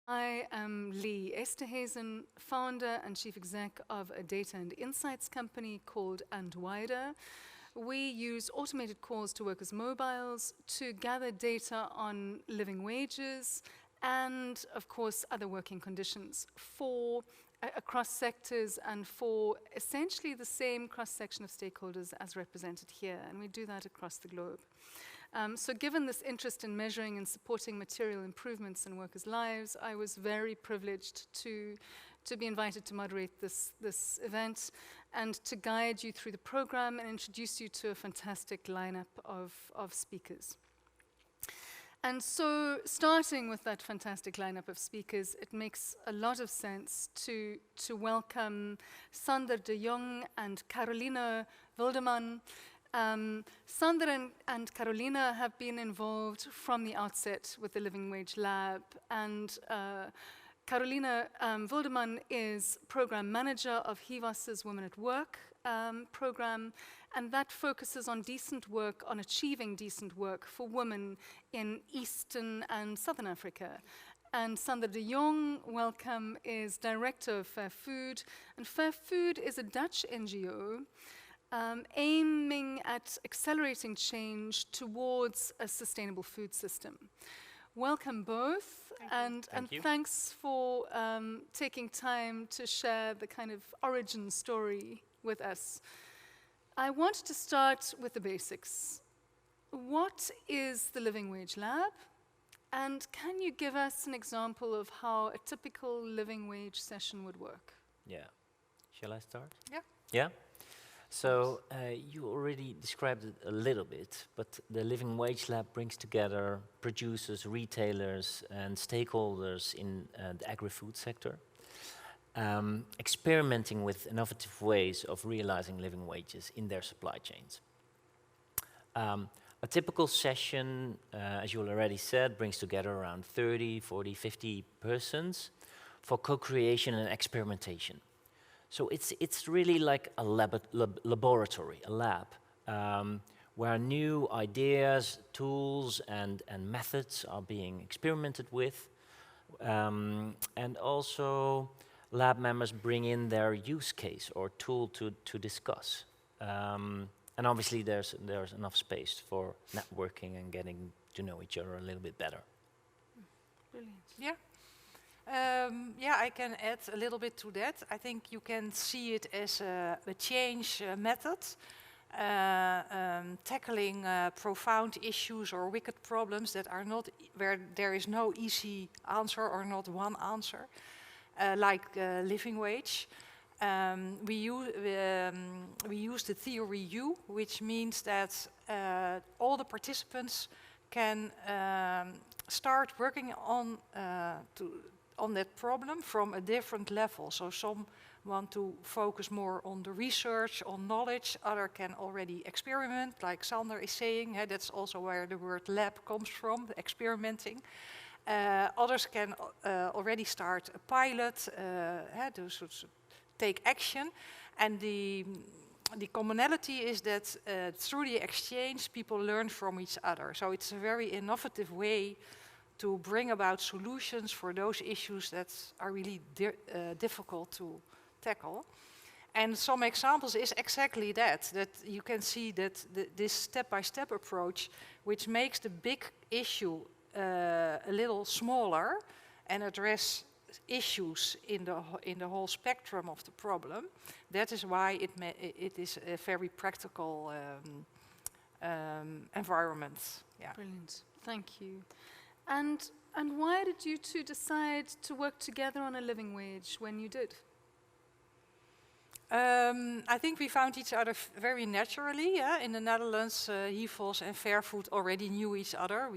I am Lea Esterhuizen, founder and chief exec of a data and insights company called And Wider. We use automated calls to workers' mobiles to gather data on living wages and, of course, other working conditions for across sectors and for essentially the same cross-section of stakeholders as represented here, and we do that across the globe. So given this interest in measuring and supporting material improvements in workers' lives, I was very privileged to be invited to moderate this event and to guide you through the program and introduce you to a fantastic lineup of speakers. And so, starting with that fantastic lineup of speakers, it makes a lot of sense to welcome Sander de Jong and Caroline Wildeman. Sander and Caroline have been involved from the outset with the Living Wage Lab, and Caroline Wildeman is program manager of Hivos' Women at Work program, and that focuses on decent work, on achieving decent work for women in Eastern and Southern Africa. And Sander de Jong, welcome, is director of Fairfood, and Fairfood is a Dutch NGO aiming at accelerating change towards a sustainable food system. Welcome both, and thanks for taking time to share the kind of origin story with us. I want to start with the basics. What is the Living Wage Lab? And can you give us an example of how a typical living wage session would work? Yeah. Shall I start? Yeah. Yeah? So you already described it a little bit, but the Living Wage Lab brings together producers, retailers, and stakeholders in the agri-food sector, experimenting with innovative ways of realizing living wages in their supply chains. A typical session, as you already said, brings together around 30, 40, 50 persons for co-creation and experimentation. So it's really like a laboratory, a lab, where new ideas, tools, and methods are being experimented with. And also, lab members bring in their use case or tool to discuss. And obviously, there's enough space for networking and getting to know each other a little bit better. Brilliant. Yeah. Yeah, I can add a little bit to that. I think you can see it as a change method, tackling profound issues or wicked problems that are not where there is no easy answer or not one answer, like living wage. We use the theory U, which means that all the participants can start working on that problem from a different level. So some want to focus more on the research, on knowledge. Others can already experiment, like Sander is saying. That's also where the word lab comes from, the experimenting. Others can already start a pilot, to take action. And the commonality is that through the exchange, people learn from each other. So it's a very innovative way to bring about solutions for those issues that are really difficult to tackle. And some examples is exactly that you can see that this step-by-step approach, which makes the big issue a little smaller and address issues in the whole spectrum of the problem. That is why it is a very practical environment. Yeah. Brilliant, thank you. And why did you two decide to work together on a living wage when you did? I think we found each other very naturally. Yeah? In the Netherlands, Hivos and Fairfood already knew each other.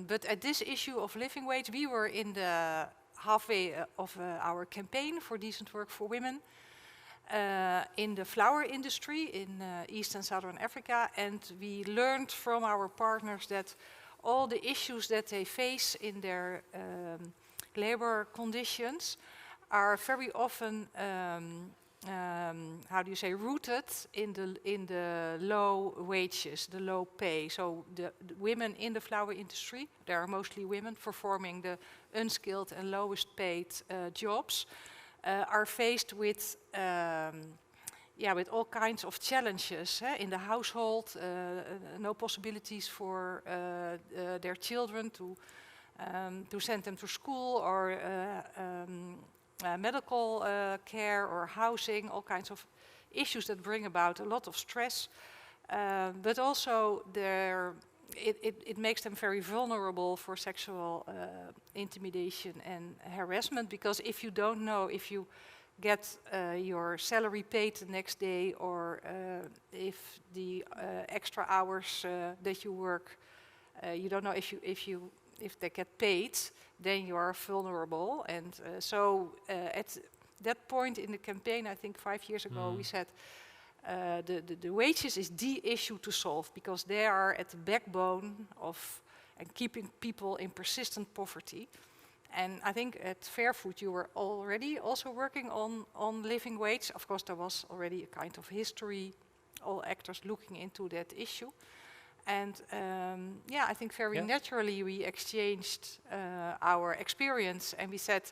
But at this issue of living wage, we were in the halfway of our campaign for decent work for women in the flower industry in East and Southern Africa. And we learned from our partners that all the issues that they face in their labor conditions are very often how do you say, rooted in the low wages, the low pay. So the women in the flower industry, there are mostly women performing the unskilled and lowest paid jobs, are faced with with all kinds of challenges in the household, no possibilities for their children to send them to school or medical care or housing, all kinds of issues that bring about a lot of stress. But also it makes them very vulnerable for sexual intimidation and harassment, because if you don't know if you get your salary paid the next day, or if the extra hours that you work, you don't know if they get paid, then you are vulnerable. And so at that point in the campaign, I think 5 years ago, we said the wages is the issue to solve, because they are at the backbone of and keeping people in persistent poverty. And I think at Fairfood you were already also working on living wage. Of course, there was already a kind of history, all actors looking into that issue. And I think very naturally we exchanged our experience, and we said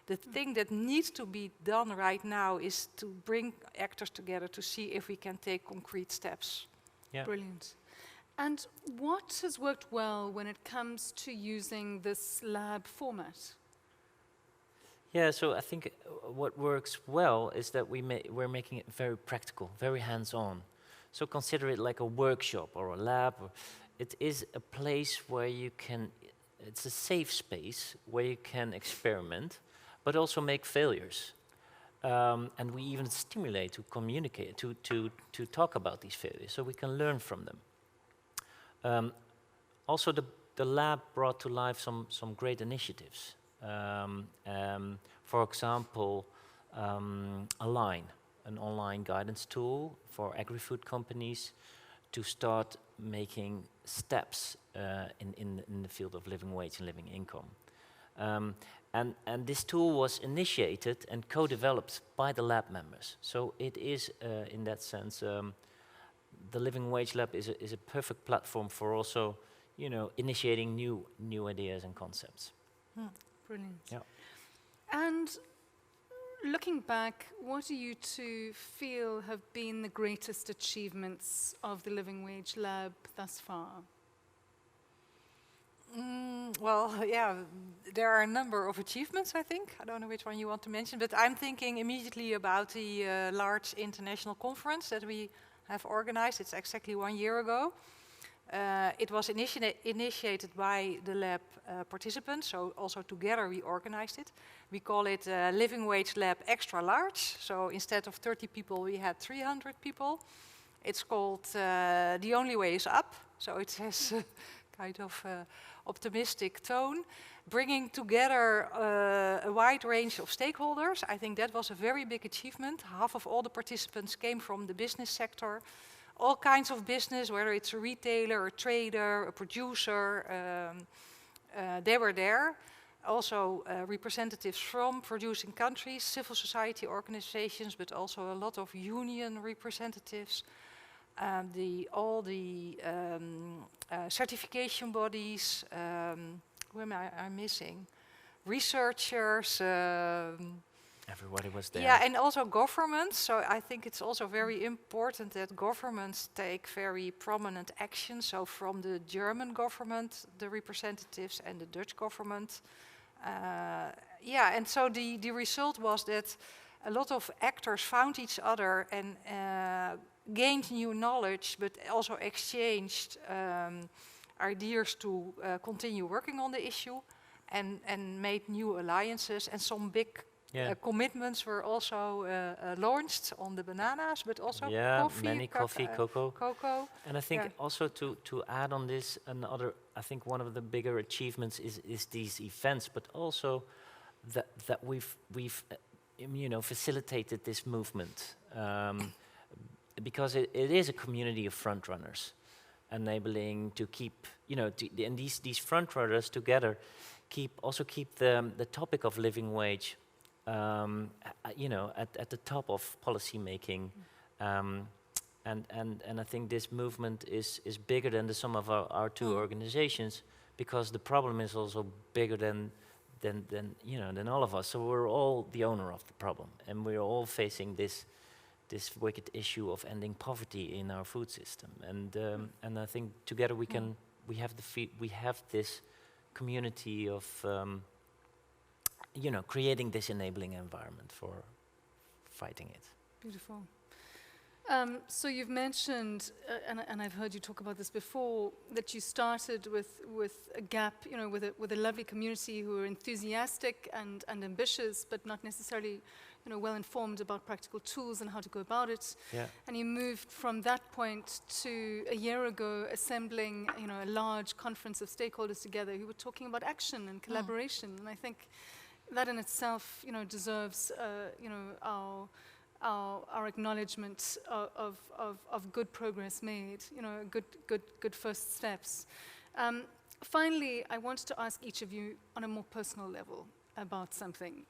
the thing that needs to be done right now is to bring actors together to see if we can take concrete steps. Yeah. Brilliant. And what has worked well when it comes to using this lab format? Yeah, so I think what works well is that we're making it very practical, very hands-on. So consider it like a workshop or a lab. It is a place where you can, it's a safe space where you can experiment, but also make failures. And we even stimulate to communicate, to talk about these failures, so we can learn from them. Also, the lab brought to life some great initiatives. For example, Align, an online guidance tool for agri-food companies to start making steps in the field of living wage and living income. And this tool was initiated and co-developed by the lab members. So it is, in that sense, the Living Wage Lab is a perfect platform for also, initiating new ideas and concepts. Brilliant. Yeah. And looking back, what do you two feel have been the greatest achievements of the Living Wage Lab thus far? There are a number of achievements, I think. I don't know which one you want to mention, but I'm thinking immediately about the large international conference that we have organized. It's exactly 1 year ago. It was initiated by the lab participants, so also together we organized it. We call it Living Wage Lab Extra Large. So instead of 30 people, we had 300 people. It's called The Only Way is Up. So it has a kind of optimistic tone, bringing together a wide range of stakeholders. I think that was a very big achievement. Half of all the participants came from the business sector. All kinds of business, whether it's a retailer, a trader, a producer, they were there. Also representatives from producing countries, civil society organizations, but also a lot of union representatives, all the certification bodies, who am I missing? Researchers, Everybody was there. yeah, and also governments. So I think it's also very important that governments take very prominent action. So from the German government, the representatives, and the Dutch government. And so the result was that a lot of actors found each other and gained new knowledge, but also exchanged ideas to continue working on the issue, and made new alliances, and some big commitments were also launched on the bananas, but also coffee, cocoa. And I think also to add on this, I think one of the bigger achievements is these events, but also that we've facilitated this movement, because it is a community of front runners, enabling to keep and these front runners together keep the topic of living wage at the top of policy making. And I think this movement is bigger than the sum of our two organizations, because the problem is also bigger than all of us. So we're all the owner of the problem, and we're all facing this wicked issue of ending poverty in our food system. And I think together we have this community of creating this enabling environment for fighting it. Beautiful. So you've mentioned, and I've heard you talk about this before, that you started with a gap, with a lovely community who are enthusiastic and ambitious, but not necessarily, well informed about practical tools and how to go about it. Yeah. And you moved from that point to a year ago assembling, a large conference of stakeholders together who were talking about action and collaboration. And I think that in itself, deserves, our acknowledgement of good progress made, good first steps. Finally, I wanted to ask each of you on a more personal level about something.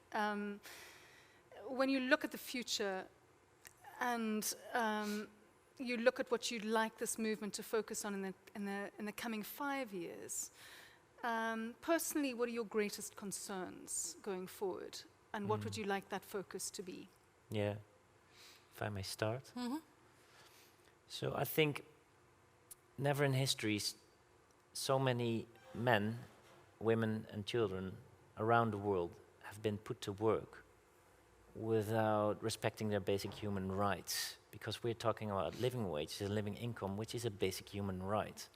When you look at the future and you look at what you'd like this movement to focus on in the coming 5 years, personally, what are your greatest concerns going forward, and what would you like that focus to be? Yeah. If I may start. Mm-hmm. So I think never in history so many men, women and children around the world have been put to work without respecting their basic human rights, because we're talking about living wages and living income, which is a basic human right.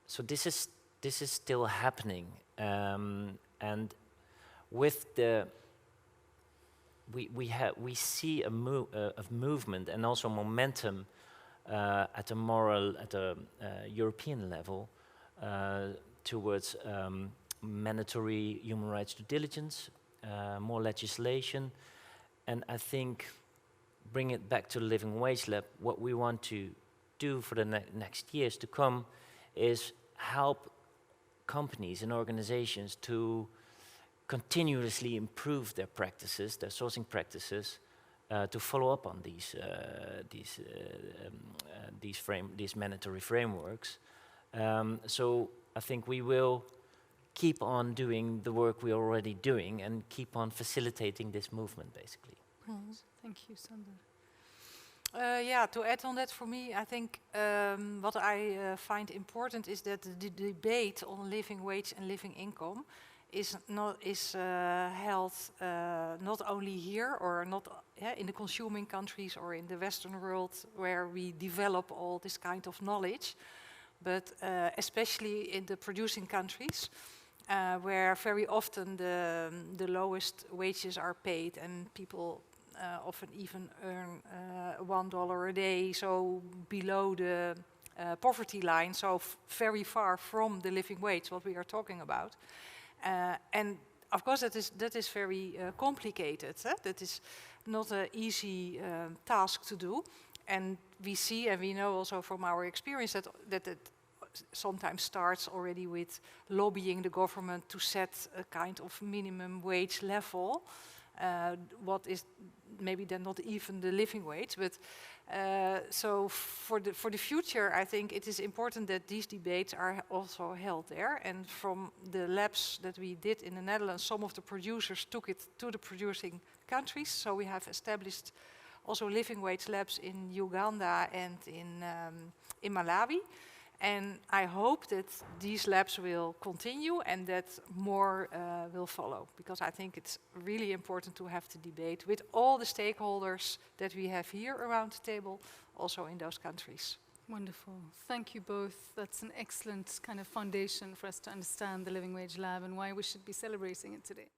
So this is still happening, and with the we see a movement and also momentum at a European level towards mandatory human rights due diligence, more legislation, and I think bring it back to the Living Wage Lab. What we want to do for the next years to come is help companies and organizations to continuously improve their practices, their sourcing practices, to follow up on these mandatory frameworks. So I think we will keep on doing the work we're already doing and keep on facilitating this movement, basically. Thank you, Sander. To add on that, for me, I think what I find important is that the debate on living wage and living income is held not only here or not in the consuming countries or in the Western world where we develop all this kind of knowledge, but especially in the producing countries where very often the lowest wages are paid and people often even earn $1 a day, so below the poverty line, so very far from the living wage, what we are talking about. And of course that is very complicated. That is not an easy task to do. And we see and we know also from our experience that it sometimes starts already with lobbying the government to set a kind of minimum wage level. What is maybe then not even the living wage, but so for the future, I think it is important that these debates are also held there. And from the labs that we did in the Netherlands, some of the producers took it to the producing countries. So we have established also living wage labs in Uganda and in Malawi. And I hope that these labs will continue and that more will follow, because I think it's really important to have the debate with all the stakeholders that we have here around the table, also in those countries. Wonderful. Thank you both. That's an excellent kind of foundation for us to understand the Living Wage Lab and why we should be celebrating it today.